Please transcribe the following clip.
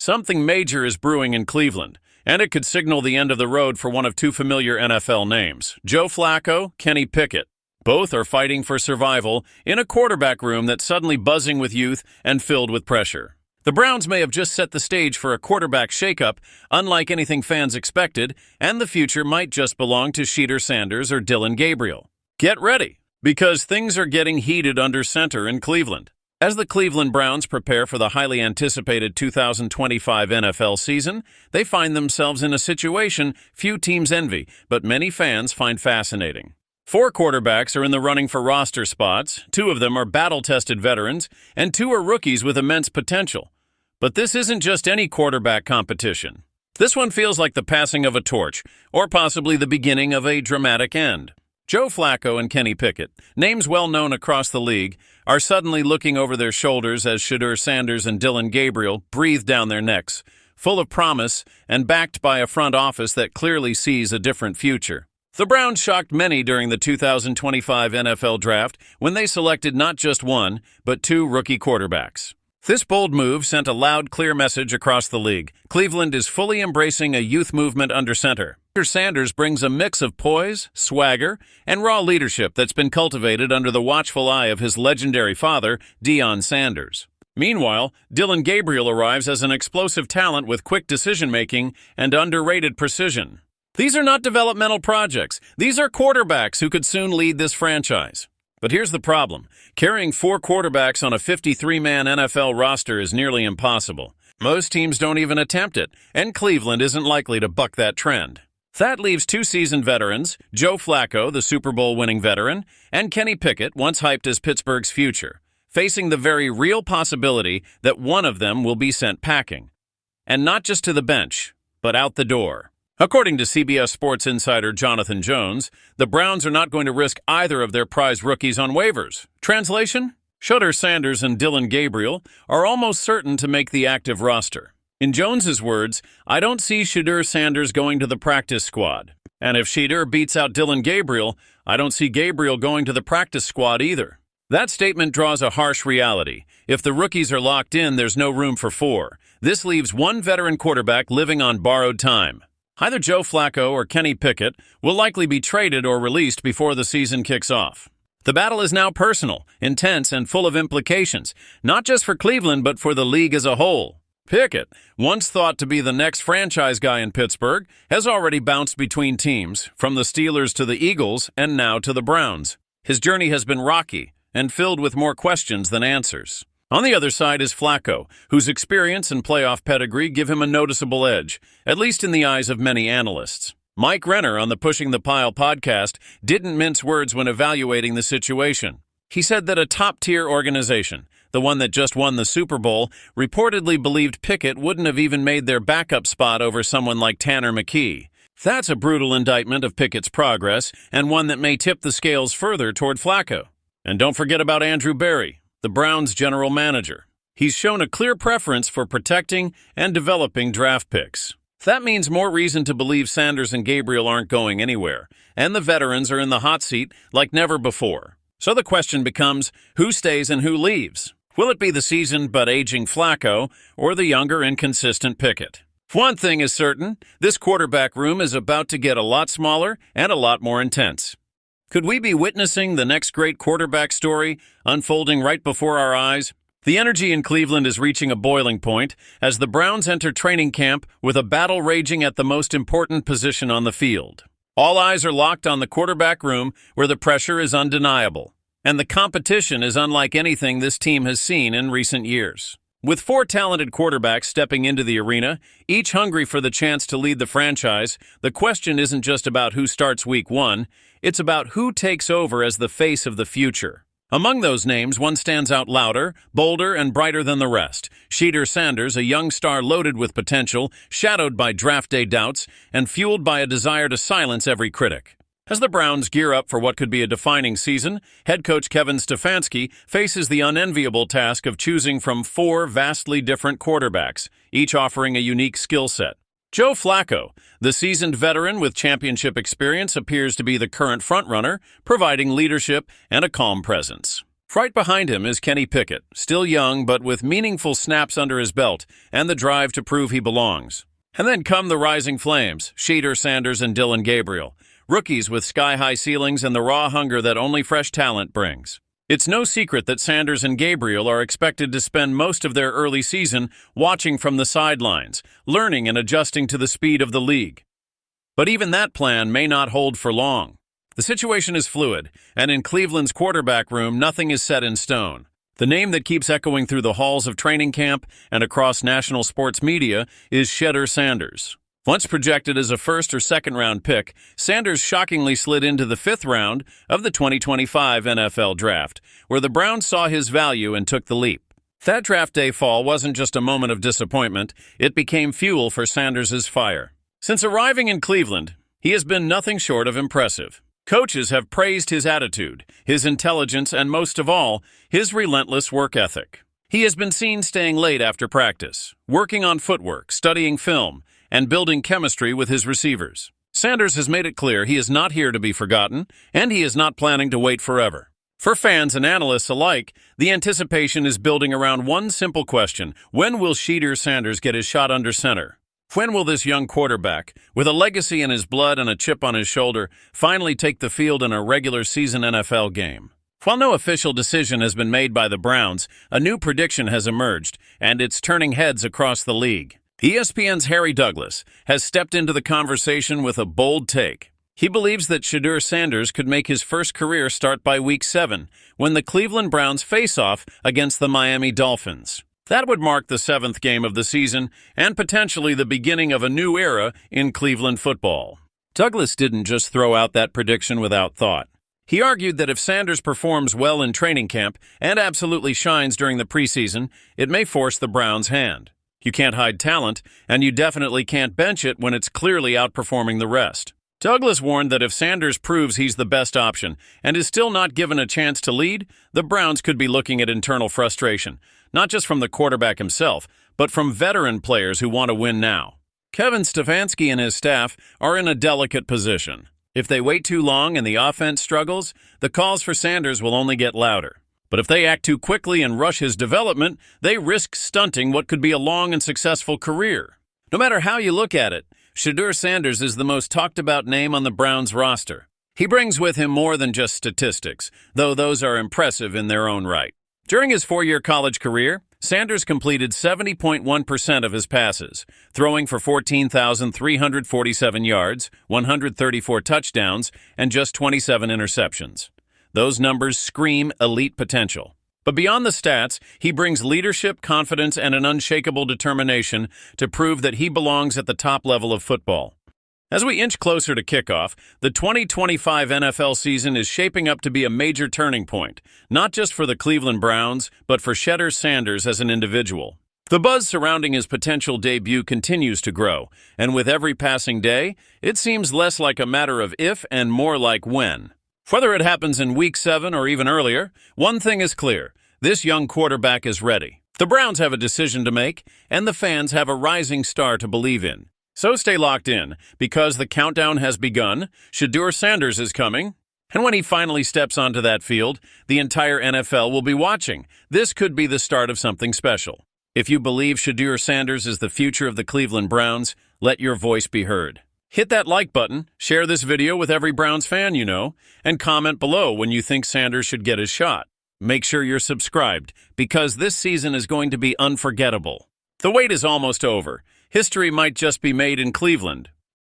Something major is brewing in Cleveland, and it could signal the end of the road for one of two familiar NFL names, Joe Flacco, Kenny Pickett. Both are fighting for survival in a quarterback room that's suddenly buzzing with youth and filled with pressure. The Browns may have just set the stage for a quarterback shakeup, unlike anything fans expected, and the future might just belong to Shedeur Sanders or Dillon Gabriel. Get ready, because things are getting heated under center in Cleveland. As the Cleveland Browns prepare for the highly anticipated 2025 NFL season, they find themselves in a situation few teams envy, but many fans find fascinating. 4 quarterbacks are in the running for roster spots, 2 of them are battle-tested veterans, and 2 are rookies with immense potential. But this isn't just any quarterback competition. This one feels like the passing of a torch, or possibly the beginning of a dramatic end. Joe Flacco and Kenny Pickett, names well known across the league, are suddenly looking over their shoulders as Shedeur Sanders and Dillon Gabriel breathe down their necks, full of promise and backed by a front office that clearly sees a different future. The Browns shocked many during the 2025 NFL Draft when they selected not just 1, but 2 rookie quarterbacks. This bold move sent a loud, clear message across the league. Cleveland is fully embracing a youth movement under center. Sanders brings a mix of poise, swagger, and raw leadership that's been cultivated under the watchful eye of his legendary father, Dillon Sanders. Meanwhile, Dillon Gabriel arrives as an explosive talent with quick decision-making and underrated precision. These are not developmental projects. These are quarterbacks who could soon lead this franchise. But here's the problem. Carrying 4 quarterbacks on a 53-man NFL roster is nearly impossible. Most teams don't even attempt it, and Cleveland isn't likely to buck that trend. That leaves 2 seasoned veterans, Joe Flacco, the Super Bowl-winning veteran, and Kenny Pickett, once hyped as Pittsburgh's future, facing the very real possibility that one of them will be sent packing. And not just to the bench, but out the door. According to CBS Sports insider Jonathan Jones, the Browns are not going to risk either of their prize rookies on waivers. Translation? Shedeur Sanders and Dillon Gabriel are almost certain to make the active roster. In Jones's words, I don't see Shedeur Sanders going to the practice squad. And if Shedeur beats out Dillon Gabriel, I don't see Gabriel going to the practice squad either. That statement draws a harsh reality. If the rookies are locked in, there's no room for 4. This leaves 1 veteran quarterback living on borrowed time. Either Joe Flacco or Kenny Pickett will likely be traded or released before the season kicks off. The battle is now personal, intense, and full of implications, not just for Cleveland but for the league as a whole. Pickett, once thought to be the next franchise guy in Pittsburgh, has already bounced between teams, from the Steelers to the Eagles and now to the Browns. His journey has been rocky and filled with more questions than answers. On the other side is Flacco, whose experience and playoff pedigree give him a noticeable edge, at least in the eyes of many analysts. Mike Renner on the Pushing the Pile podcast didn't mince words when evaluating the situation. He said that a top-tier organization, the one that just won the Super Bowl, reportedly believed Pickett wouldn't have even made their backup spot over someone like Tanner McKee. That's a brutal indictment of Pickett's progress, and one that may tip the scales further toward Flacco. And don't forget about Andrew Berry, the Browns' general manager. He's shown a clear preference for protecting and developing draft picks. That means more reason to believe Sanders and Gabriel aren't going anywhere, and the veterans are in the hot seat like never before. So the question becomes, who stays and who leaves? Will it be the seasoned but aging Flacco or the younger, inconsistent Pickett? One thing is certain, this quarterback room is about to get a lot smaller and a lot more intense. Could we be witnessing the next great quarterback story unfolding right before our eyes? The energy in Cleveland is reaching a boiling point as the Browns enter training camp with a battle raging at the most important position on the field. All eyes are locked on the quarterback room where the pressure is undeniable, and the competition is unlike anything this team has seen in recent years. With 4 talented quarterbacks stepping into the arena, each hungry for the chance to lead the franchise, the question isn't just about who starts week 1, it's about who takes over as the face of the future. Among those names, one stands out louder, bolder, and brighter than the rest. Shedeur Sanders, a young star loaded with potential, shadowed by draft day doubts, and fueled by a desire to silence every critic. As the Browns gear up for what could be a defining season, head coach Kevin Stefanski faces the unenviable task of choosing from 4 vastly different quarterbacks, each offering a unique skill set. Joe Flacco, the seasoned veteran with championship experience, appears to be the current frontrunner, providing leadership and a calm presence. Right behind him is Kenny Pickett, still young but with meaningful snaps under his belt and the drive to prove he belongs. And then come the rising flames, Shedeur Sanders and Dillon Gabriel, rookies with sky-high ceilings and the raw hunger that only fresh talent brings. It's no secret that Sanders and Gabriel are expected to spend most of their early season watching from the sidelines, learning and adjusting to the speed of the league. But even that plan may not hold for long. The situation is fluid, and in Cleveland's quarterback room, nothing is set in stone. The name that keeps echoing through the halls of training camp and across national sports media is Shedeur Sanders. Once projected as a first or second round pick, Sanders shockingly slid into the 5th round of the 2025 NFL Draft, where the Browns saw his value and took the leap. That draft day fall wasn't just a moment of disappointment, it became fuel for Sanders' fire. Since arriving in Cleveland, he has been nothing short of impressive. Coaches have praised his attitude, his intelligence, and most of all, his relentless work ethic. He has been seen staying late after practice, working on footwork, studying film, and building chemistry with his receivers. Sanders has made it clear he is not here to be forgotten, and he is not planning to wait forever. For fans and analysts alike, the anticipation is building around one simple question: when will Shedeur Sanders get his shot under center? When will this young quarterback, with a legacy in his blood and a chip on his shoulder, finally take the field in a regular season NFL game? While no official decision has been made by the Browns, a new prediction has emerged, and it's turning heads across the league. ESPN's Harry Douglas has stepped into the conversation with a bold take. He believes that Shedeur Sanders could make his first career start by Week 7, when the Cleveland Browns face off against the Miami Dolphins. That would mark the 7th game of the season and potentially the beginning of a new era in Cleveland football. Douglas didn't just throw out that prediction without thought. He argued that if Sanders performs well in training camp and absolutely shines during the preseason, it may force the Browns' hand. You can't hide talent, and you definitely can't bench it when it's clearly outperforming the rest. Douglas warned that if Sanders proves he's the best option and is still not given a chance to lead, the Browns could be looking at internal frustration, not just from the quarterback himself, but from veteran players who want to win now. Kevin Stefanski and his staff are in a delicate position. If they wait too long and the offense struggles, the calls for Sanders will only get louder. But if they act too quickly and rush his development, they risk stunting what could be a long and successful career. No matter how you look at it, Shedeur Sanders is the most talked-about name on the Browns roster. He brings with him more than just statistics, though those are impressive in their own right. During his 4-year college career, Sanders completed 70.1% of his passes, throwing for 14,347 yards, 134 touchdowns, and just 27 interceptions. Those numbers scream elite potential. But beyond the stats, he brings leadership, confidence, and an unshakable determination to prove that he belongs at the top level of football. As we inch closer to kickoff, the 2025 NFL season is shaping up to be a major turning point, not just for the Cleveland Browns, but for Shedeur Sanders as an individual. The buzz surrounding his potential debut continues to grow, and with every passing day, it seems less like a matter of if and more like when. Whether it happens in Week 7 or even earlier, one thing is clear: this young quarterback is ready. The Browns have a decision to make, and the fans have a rising star to believe in. So stay locked in, because the countdown has begun, Shedeur Sanders is coming, and when he finally steps onto that field, the entire NFL will be watching. This could be the start of something special. If you believe Shedeur Sanders is the future of the Cleveland Browns, let your voice be heard. Hit that like button, share this video with every Browns fan you know, and comment below when you think Sanders should get his shot. Make sure you're subscribed, because this season is going to be unforgettable. The wait is almost over. History might just be made in Cleveland.